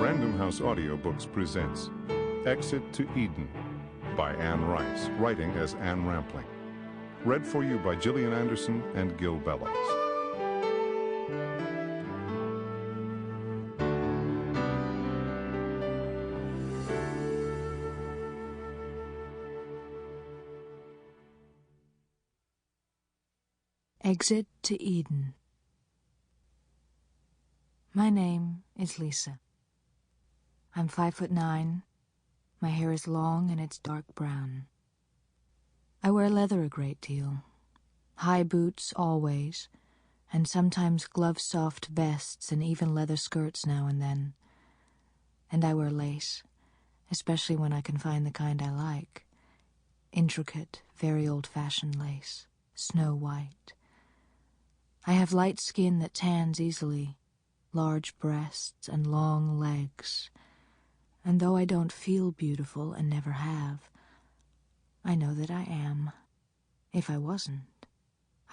Random House Audiobooks presents Exit to Eden by Anne Rice, writing as Anne Rampling. Read for you by Gillian Anderson and Gil Bellows. Exit to Eden. My name is Lisa. I'm 5'9". My hair is long and it's dark brown. I wear leather a great deal. High boots always, and sometimes glove-soft vests and even leather skirts now and then. And I wear lace, especially when I can find the kind I like. Intricate, very old-fashioned lace, snow white. I have light skin that tans easily, large breasts and long legs. And though I don't feel beautiful and never have, I know that I am. If I wasn't,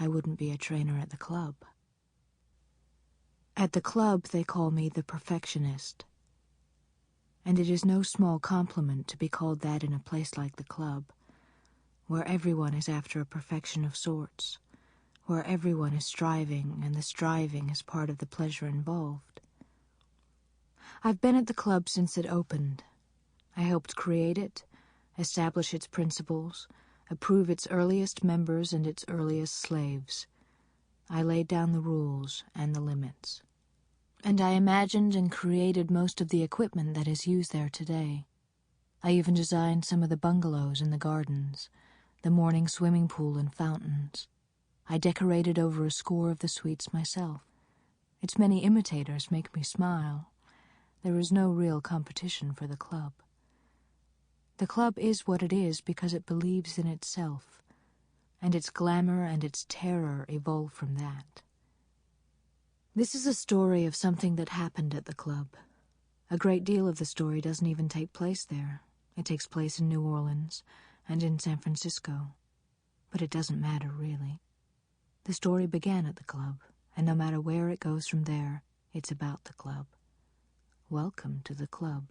I wouldn't be a trainer at the club. At the club, they call me the perfectionist. And it is no small compliment to be called that in a place like the club, where everyone is after a perfection of sorts, where everyone is striving, and the striving is part of the pleasure involved. I've been at the club since it opened. I helped create it, establish its principles, approve its earliest members and its earliest slaves. I laid down the rules and the limits. And I imagined and created most of the equipment that is used there today. I even designed some of the bungalows and the gardens, the morning swimming pool and fountains. I decorated over a score of the suites myself. Its many imitators make me smile. There is no real competition for the club. The club is what it is because it believes in itself, and its glamour and its terror evolve from that. This is a story of something that happened at the club. A great deal of the story doesn't even take place there. It takes place in New Orleans and in San Francisco. But it doesn't matter, really. The story began at the club, and no matter where it goes from there, it's about the club. Welcome to the club.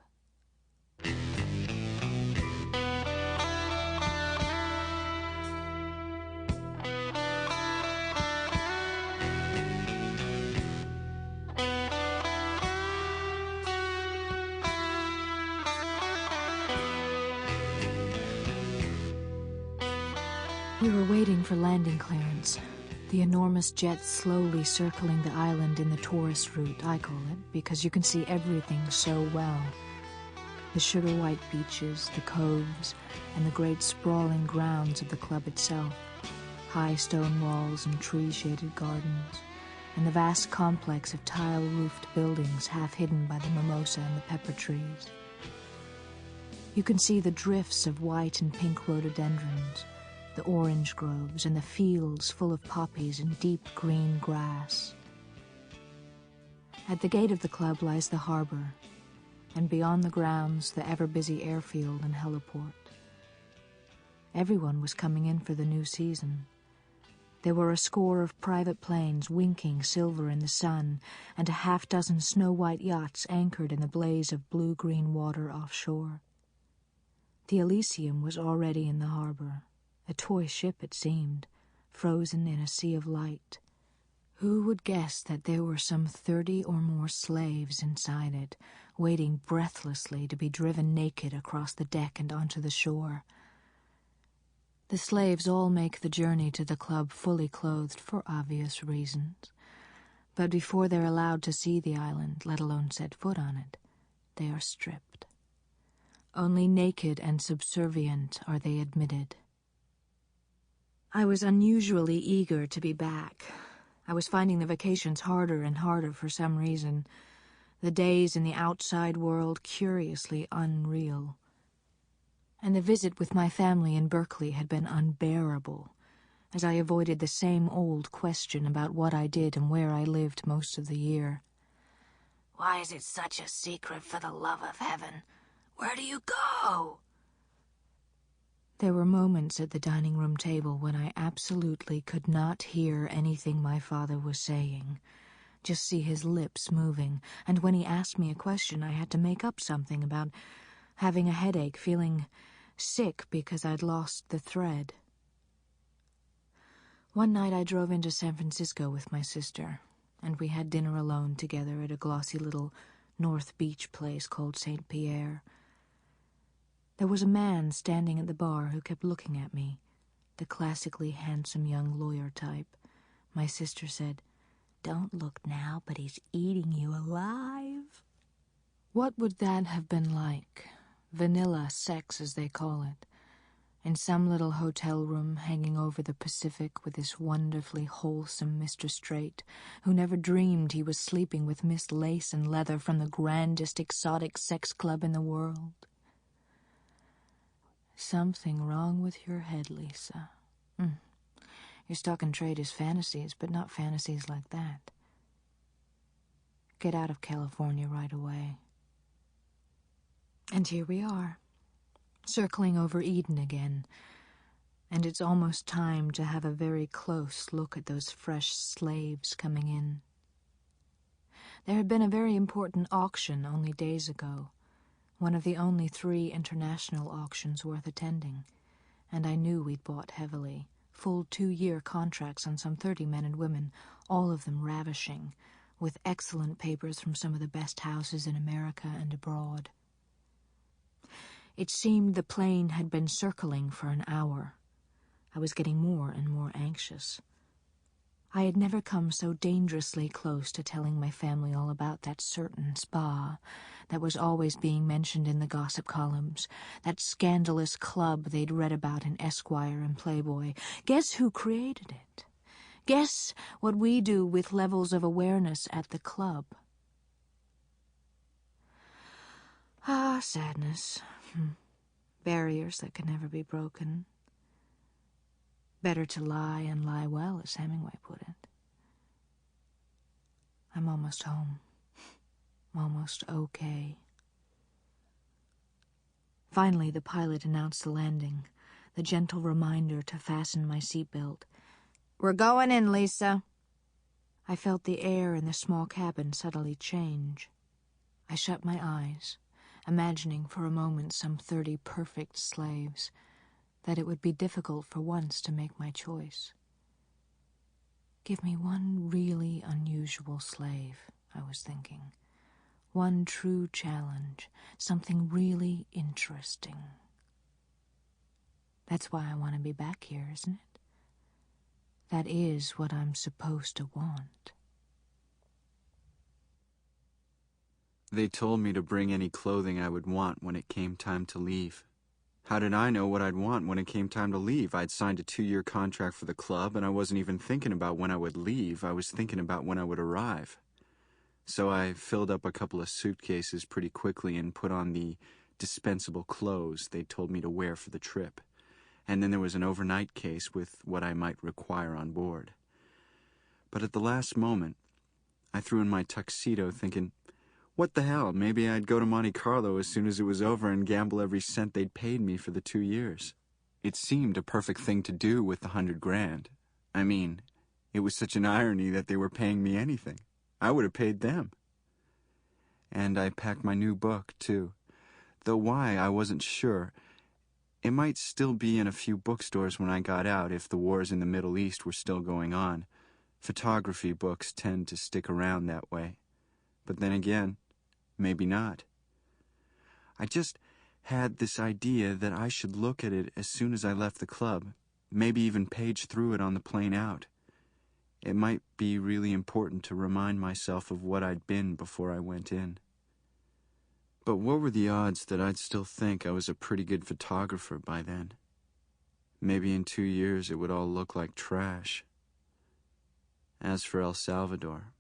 We were waiting for landing clearance. The enormous jets slowly circling the island in the tourist route, I call it, because you can see everything so well. The sugar-white beaches, the coves, and the great sprawling grounds of the club itself. High stone walls and tree-shaded gardens, and the vast complex of tile-roofed buildings half hidden by the mimosa and the pepper trees. You can see the drifts of white and pink rhododendrons, the orange groves, and the fields full of poppies and deep green grass. At the gate of the club lies the harbor, and beyond the grounds the ever-busy airfield and heliport. Everyone was coming in for the new season. There were a score of private planes winking silver in the sun, and a half-dozen snow-white yachts anchored in the blaze of blue-green water offshore. The Elysium was already in the harbor. A toy ship, it seemed, frozen in a sea of light. Who would guess that there were some 30 or more slaves inside it, waiting breathlessly to be driven naked across the deck and onto the shore? The slaves all make the journey to the club fully clothed for obvious reasons, but before they're allowed to see the island, let alone set foot on it, they are stripped. Only naked and subservient are they admitted. I was unusually eager to be back. I was finding the vacations harder and harder for some reason, the days in the outside world curiously unreal. And the visit with my family in Berkeley had been unbearable, as I avoided the same old question about what I did and where I lived most of the year. Why is it such a secret, for the love of heaven? Where do you go? There were moments at the dining room table when I absolutely could not hear anything my father was saying, just see his lips moving, and when he asked me a question, I had to make up something about having a headache, feeling sick because I'd lost the thread. One night I drove into San Francisco with my sister, and we had dinner alone together at a glossy little North Beach place called St. Pierre. There was a man standing at the bar who kept looking at me, the classically handsome young lawyer type. My sister said, "Don't look now, but he's eating you alive." What would that have been like? Vanilla sex, as they call it. In some little hotel room hanging over the Pacific with this wonderfully wholesome Mr. Straight, who never dreamed he was sleeping with Miss Lace and Leather from the grandest exotic sex club in the world. Something wrong with your head, Lisa. Your stock and trade is fantasies, but not fantasies like that. Get out of California right away. And here we are, circling over Eden again, and it's almost time to have a very close look at those fresh slaves coming in. There had been a very important auction only days ago, one of the only 3 international auctions worth attending, and I knew we'd bought heavily, full 2-year contracts on some 30 men and women, all of them ravishing, with excellent papers from some of the best houses in America and abroad. It seemed the plane had been circling for an hour. I was getting more and more anxious. I had never come so dangerously close to telling my family all about that certain spa that was always being mentioned in the gossip columns, that scandalous club they'd read about in Esquire and Playboy. Guess who created it? Guess what we do with levels of awareness at the club? Ah, sadness. Barriers that can never be broken. Better to lie and lie well, as Hemingway put it. I'm almost home. Almost okay. Finally, the pilot announced the landing, the gentle reminder to fasten my seatbelt. "We're going in, Lisa." I felt the air in the small cabin subtly change. I shut my eyes, imagining for a moment some 30 perfect slaves, that it would be difficult for once to make my choice. Give me one really unusual slave, I was thinking. One true challenge, something really interesting. That's why I want to be back here, isn't it? That is what I'm supposed to want. They told me to bring any clothing I would want when it came time to leave. How did I know what I'd want when it came time to leave? I'd signed a 2-year contract for the club, and I wasn't even thinking about when I would leave. I was thinking about when I would arrive. So I filled up a couple of suitcases pretty quickly and put on the dispensable clothes they told me to wear for the trip. And then there was an overnight case with what I might require on board. But at the last moment, I threw in my tuxedo thinking, what the hell, maybe I'd go to Monte Carlo as soon as it was over and gamble every cent they'd paid me for the 2 years. It seemed a perfect thing to do with the $100,000. I mean, it was such an irony that they were paying me anything. I would have paid them. And I packed my new book, too. Though why, I wasn't sure. It might still be in a few bookstores when I got out if the wars in the Middle East were still going on. Photography books tend to stick around that way. But then again, maybe not. I just had this idea that I should look at it as soon as I left the club, maybe even page through it on the plane out. It might be really important to remind myself of what I'd been before I went in. But what were the odds that I'd still think I was a pretty good photographer by then? Maybe in 2 years it would all look like trash. As for El Salvador,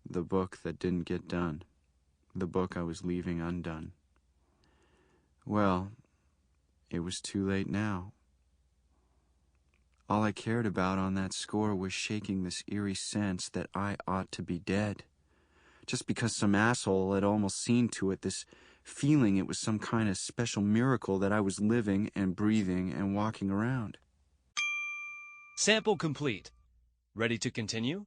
the book that didn't get done, the book I was leaving undone. Well, it was too late now. All I cared about on that score was shaking this eerie sense that I ought to be dead. Just because some asshole had almost seen to it, this feeling it was some kind of special miracle that I was living and breathing and walking around. Sample complete. Ready to continue?